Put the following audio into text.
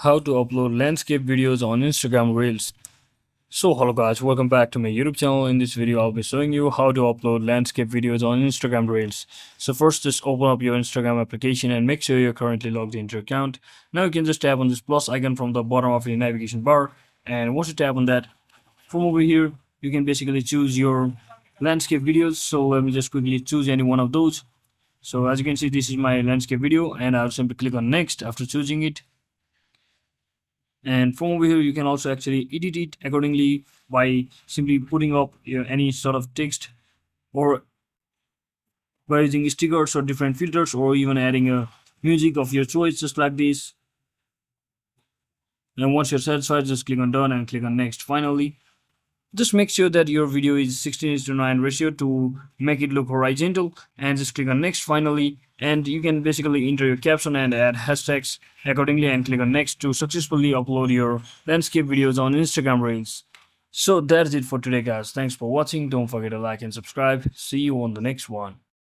How to upload landscape videos on Instagram Reels. So hello guys, welcome back to my YouTube channel. In this video I'll be showing you how to upload landscape videos on Instagram Reels. So first, just open up your Instagram application and make sure you're currently logged into your account. Now you can just tap on this plus icon from the bottom of your navigation bar, and once you tap on that, from over here you can basically choose your landscape videos. So let me just quickly choose any one of those. So as you can see, this is my landscape video, and I'll simply click on next after choosing it. And from over here you can also actually edit it accordingly by simply putting up any sort of text, or by using stickers or different filters, or even adding a music of your choice, just like this. And once you're satisfied, just click on done and click on next. Finally, just make sure that your video is 16:9 ratio to make it look horizontal, and just click on next finally. And you can basically enter your caption and add hashtags accordingly, and click on next to successfully upload your landscape videos on Instagram Reels. So that's it for today guys. Thanks for watching. Don't forget to like and subscribe. See you on the next one.